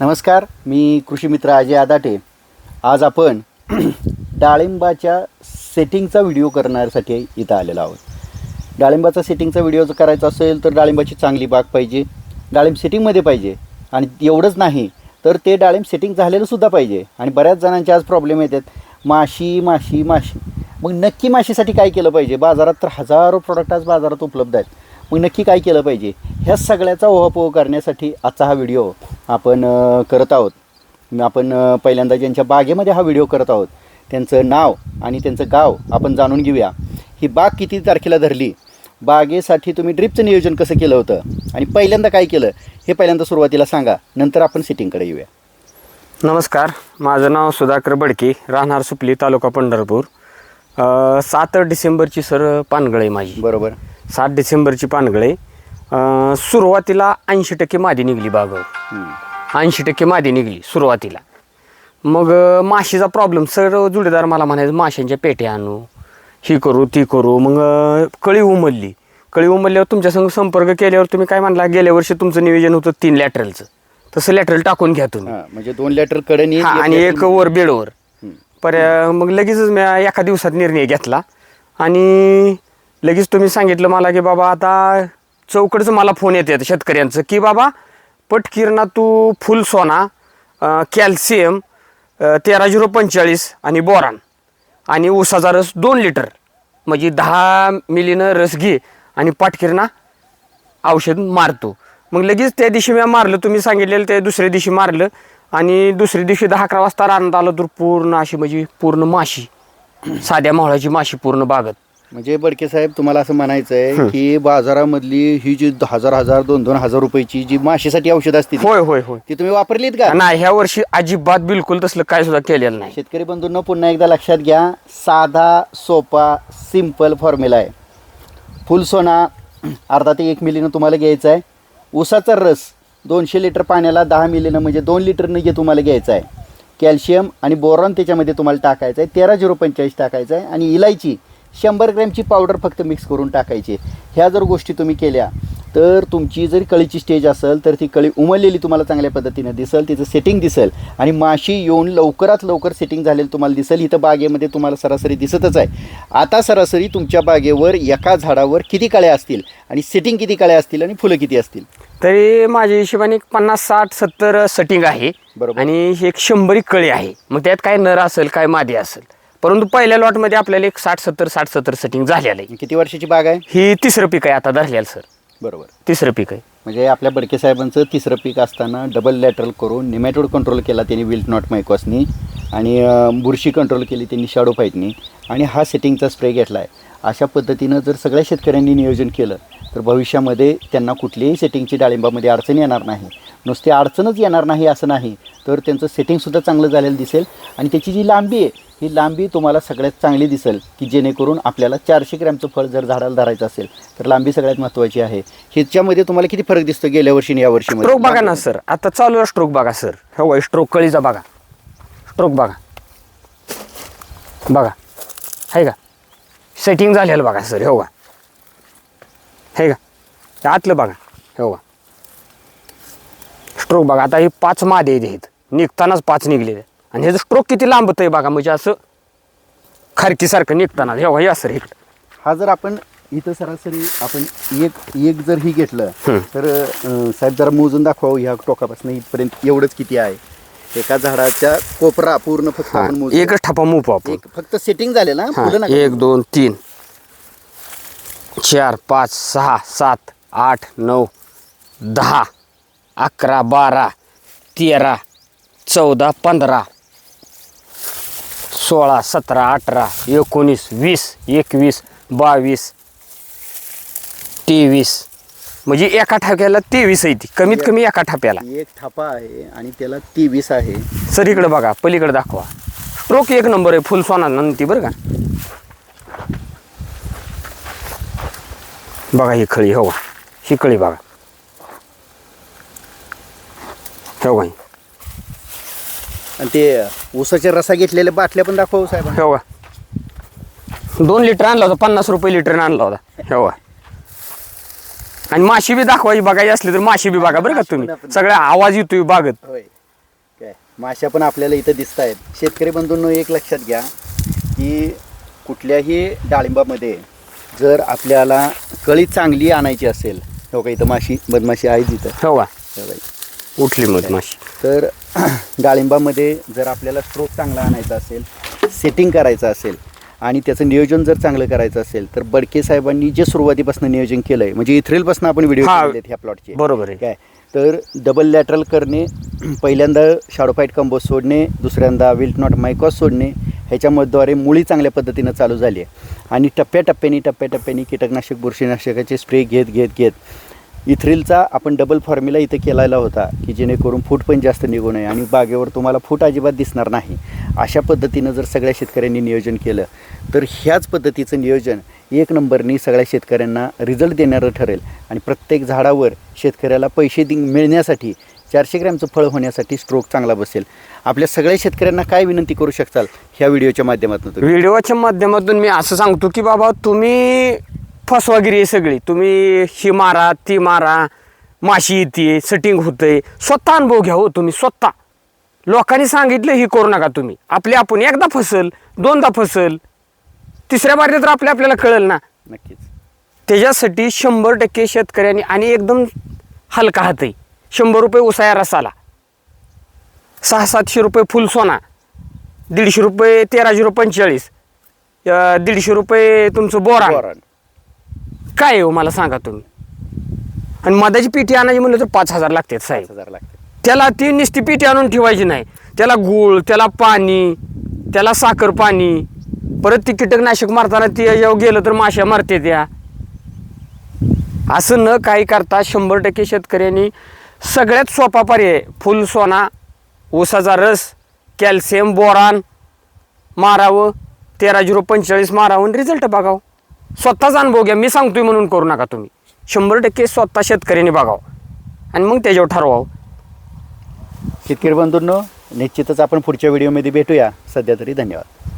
नमस्कार, मी कृषी मित्र अजय आदाटे. आज आपण डाळिंबाच्या सेटिंगचा व्हिडिओ करण्यासाठी इथं आलेलो आहोत. डाळिंबाचा सेटिंगचा व्हिडिओ जर करायचा असेल तर डाळिंबाची चांगली बाग पाहिजे, डाळिंब सेटिंगमध्ये पाहिजे आणि एवढंच नाही तर ते डाळिंब सेटिंग झालेलं सुद्धा पाहिजे. आणि बऱ्याच जणांचे आज प्रॉब्लेम येतात, माशी माशी माशी. मग नक्की माशीसाठी काय केलं पाहिजे? बाजारात तर हजारो प्रोडक्ट आज बाजारात उपलब्ध आहेत. मग नक्की काय केलं पाहिजे? ह्या सगळ्याचा ओहापोह करण्यासाठी आजचा हा व्हिडिओ आपण करत आहोत. आपण पहिल्यांदा ज्यांच्या बागेमध्ये हा व्हिडिओ करत आहोत त्यांचं नाव आणि त्यांचं गाव आपण जाणून घेऊया. ही बाग किती तारखेला धरली, बागेसाठी तुम्ही ड्रिपचं नियोजन कसं केलं होतं आणि पहिल्यांदा काय केलं हे पहिल्यांदा सुरुवातीला सांगा, नंतर आपण सेटिंगकडे येऊया. नमस्कार, माझं नाव सुधाकर बडके, राहणार सुपली, तालुका पंढरपूर. 7 डिसेंबरची सर पानगळ आहे माझी. बरोबर. 7 डिसेंबरची पानगळ आहे. सुरुवातीला 80% मादी निघली बागावर. 80% मादी निघली सुरुवातीला. मग माशीचा प्रॉब्लेम सर, जुडेदार मला म्हणायचं माशांच्या पेट्या आणू, ही करू ती करू. मग कळी उमलल्यावर तुमच्यासंग संपर्क केल्यावर तुम्ही काय म्हणला, गेल्या वर्षी तुमचं नियोजन होतं 3 लॅटरलचं, तसं लॅटरल टाकून घ्या तुम्ही. म्हणजे 2 लॅटर कडेनी आणि एक वर बेडवर. मग लगेचच मी एका दिवसात निर्णय घेतला आणि लगेच तुम्ही सांगितलं मला की बाबा आता चौकडचं मला फोन येतात शेतकऱ्यांचं की बाबा पटकिरणा तू फुल सोना, कॅल्शियम 13-045 आणि बोरान आणि ऊसाचा रस 2 लिटर म्हणजे 10 मिलीनं रस घे आणि पाटकिरणा औषध मारतो. मग लगेच त्या दिवशी मी मारलं, तुम्ही सांगितलेलं त्या दुसऱ्या दिवशी मारलं. आणि दुसऱ्या दिवशी 10-11 वाजता रानात आलं तर पूर्ण अशी म्हणजे पूर्ण माशी, साध्या मावळाची माशी पूर्ण बागत. म्हणजे बडके साहेब, तुम्हाला असं म्हणायचं आहे की बाजारामधली ही जी 1000 2,000 रुपयाची जी माशीसाठी औषध असते होय होय होय ती तुम्ही वापरलीत का? नाही, ह्या वर्षी अजिबात बिलकुल तसलं काय सुद्धा केलेलं नाही. शेतकरी बंधूंनो, पुन्हा एकदा लक्षात घ्या, साधा सोपा सिंपल फॉर्म्युला आहे. फुल सोना अर्धा ते 1 मिलीनं तुम्हाला घ्यायचा आहे. ऊसाचा रस 200 लिटर पाण्याला 10 मिलीनं म्हणजे 2 लिटरनं जे तुम्हाला घ्यायचं आहे. कॅल्शियम आणि बोरॉन त्याच्यामध्ये तुम्हाला टाकायचं आहे, 13-045 टाकायचं आहे. आणि इलायची 100 ग्रॅमची पावडर फक्त मिक्स करून टाकायची. ह्या जर गोष्टी तुम्ही केल्या तर तुमची जरी कळीची स्टेज असेल तर ती कळी उमललेली तुम्हाला चांगल्या पद्धतीनं दिसेल, तिचं सेटिंग दिसेल आणि माशी येऊन लवकरात लवकर सेटिंग झालेलं तुम्हाला दिसेल. इथं बागेमध्ये तुम्हाला सरासरी दिसतच आहे. आता सरासरी तुमच्या बागेवर एका झाडावर किती कळ्या असतील आणि सेटिंग किती कळ्या असतील आणि फुलं किती असतील? तरी माझ्या हिशोबाने 50-60-70 सेटिंग आहे. बरोबर. आणि एक 100 कळी आहे. मग त्यात काय नर असेल काय मादी असेल, परंतु पहिल्या लॉटमध्ये आपल्याला एक 60-70 सेटिंग झालेलं आहे. किती वर्षाची बाग आहे ही 3रं पीक आहे आता धरलेलं सर. बरोबर. 3रं पीक आहे. म्हणजे आपल्या बडके साहेबांचं 3रं पीक असताना डबल लॅटरल करून निमॅटोड कंट्रोल केला त्यांनी विल्ट नॉट मायकॉसनी आणि बुरशी कंट्रोल केली त्यांनी शॅडो फाईटनी आणि हा सेटिंगचा स्प्रे घेतला आहे. अशा पद्धतीनं जर सगळ्या शेतकऱ्यांनी नियोजन केलं तर भविष्यामध्ये त्यांना कुठलीही सेटिंगची डाळिंबामध्ये अडचण येणार नाही. नुसती अडचणच येणार नाही असं नाही, तर त्यांचं सेटिंगसुद्धा चांगलं झालेलं दिसेल. आणि त्याची जी लांबी आहे ही लांबी तुम्हाला सगळ्यात चांगली दिसेल की जेणेकरून आपल्याला 400 ग्रॅमचं फळ जर झाडाला धरायचं असेल तर लांबी सगळ्यात महत्त्वाची आहे. ह्याच्यामध्ये तुम्हाला किती फरक दिसतो गेल्या वर्षी आणि या वर्षी? स्ट्रोक बघा ना सर, आता चालू आहे स्ट्रोक बघा सर. हो, स्ट्रोक कळीचा बघा, स्ट्रोक बघा बघा, आहे का सेटिंग झालेलं बघा सर. हो का, आहे का आतलं बघा. हो का, स्ट्रोक बघा. आता हे 5 मादे आहेत, निघतानाच 5 निघलेले आणि ह्याचं स्ट्रोक किती लांबत आहे बघा, म्हणजे असं खारकीसारखं निघताना. हो या सर, इकडं हा जर आपण इथं सरासरी आपण एक जर ही घेतलं तर साहेब जरा मोजून दाखवा ह्या टोकापासून इथपर्यंत एवढंच किती आहे. एका झाडाच्या कोपरा पूर्ण फक्त आपण मोजू, एकच ठपा मोपू आपण. फक्त सेटिंग झालेला 1 2 3 4 5 6 7 8 9 10 11 12 13 14 15 16 17 18 19 20 21 22 23 म्हणजे एका ठप्याला 23 आहे ती, कमीत कमी एका ठप्याला एक ठपा आहे आणि त्याला 23 आहे. सर इकडे बघा, पलीकडे दाखवा. स्ट्रोक 1 नंबर आहे, फुल सोना नंती बरं का. बघा ही खळी, हो ही कळी बघा, हो का. आणि ते ऊसाच्या रसा घेतलेल्या बाटल्या पण दाखवा साहेब. हो का, 2 लिटर आणला होता, 50 रुपये लिटर आणला होता. हो का. आणि माशी बी दाखवायची बघायची असली तर माशी बी बघा बरं का तुम्ही, सगळा आवाज येतोय बागत. माश्या पण आपल्याला इथं दिसत आहेत. शेतकरी बंधूंनो एक लक्षात घ्या की कुठल्याही डाळिंबामध्ये जर आपल्याला कळी चांगली आणायची असेल, हो का इथं मधमाशी आहे तिथं, हो का हो बाई. उठली मधमाशी. तर डाळिंबामध्ये जर आपल्याला स्ट्रोक चांगला आणायचा असेल, सेटिंग करायचं असेल आणि त्याचं नियोजन जर चांगलं करायचं असेल तर बडके साहेबांनी जे सुरुवातीपासून नियोजन केलं आहे, म्हणजे इथ्रिलपासून आपण व्हिडिओ हा, केलेले आहेत ह्या प्लॉटचे, बरोबर आहे. काय तर डबल लॅटरल करणे, पहिल्यांदा शॅडोफाईट कंपोस्ट सोडणे, दुसऱ्यांदा विल्ट नॉट मायकॉस सोडणे, ह्याच्यामध्येद्वारे मुळी चांगल्या पद्धतीनं चालू झाली आहे. आणि टप्प्याटप्प्याने कीटकनाशक बुरशीनाशकाचे स्प्रे घेत इथ्रिलचा आपण डबल फॉर्म्युला इथं केलेला होता की जेणेकरून फूट पण जास्त निघू नये आणि बागेवर तुम्हाला फूट अजिबात दिसणार नाही. अशा पद्धतीनं जर सगळ्या शेतकऱ्यांनी नियोजन केलं तर ह्याच पद्धतीचं नियोजन एक नंबरनी सगळ्या शेतकऱ्यांना रिझल्ट देणारं ठरेल आणि प्रत्येक झाडावर शेतकऱ्याला पैसे मिळण्यासाठी 400 ग्रॅमचं फळ होण्यासाठी स्ट्रोक चांगला बसेल. आपल्या सगळ्या शेतकऱ्यांना काय विनंती करू शकताल ह्या व्हिडिओच्या माध्यमातून? व्हिडिओच्या माध्यमातून मी असं सांगतो की बाबा तुम्ही फसवागिरी आहे सगळी, तुम्ही ही मारा ती मारा, माशी येते, सेटिंग होतंय, स्वतः अनुभव घ्या हो तुम्ही स्वतः. लोकांनी सांगितलं ही करू नका तुम्ही. आपण एकदा फसल, दोनदा फसल, तिसऱ्या बारीत तर आपल्याला कळेल ना. नक्कीच. त्याच्यासाठी 100% शेतकऱ्यांनी आणि एकदम हलका हात आहे. 100 रुपये उसाया रसाला, 600-700 रुपये फुल सोना, 150 रुपये 1345, 150 रुपये तुमचं बोरान. काय हो मला सांगा तुम्ही. आणि मधाची पिठी आणायची म्हणलं तर 5000 लागतात साहेब. 5000 लागते. त्याला ती नुसती पिठी आणून ठेवायची नाही, त्याला गूळ, त्याला पाणी, त्याला साखर पाणी, परत ती कीटकनाशक मारताना ती जेव्हा गेलं तर माश्या मारते त्या. असं न काही करता 100% शेतकऱ्यांनी सगळ्यात सोपा पर्याय फुल सोना, ऊसाचा रस, कॅल्शियम, बोरान मारावं, 13-0-45 मारावं, रिझल्ट बघावं. स्वतःच अनुभव घ्या. मी सांगतोय म्हणून करू नका तुम्ही. 100% स्वतः शेतकऱ्यांनी बघावं आणि मग त्याच्यावर ठरवावं. शेतकरी बंधूंनो निश्चितच आपण पुढच्या व्हिडिओमध्ये भेटूया. सध्या तरी धन्यवाद.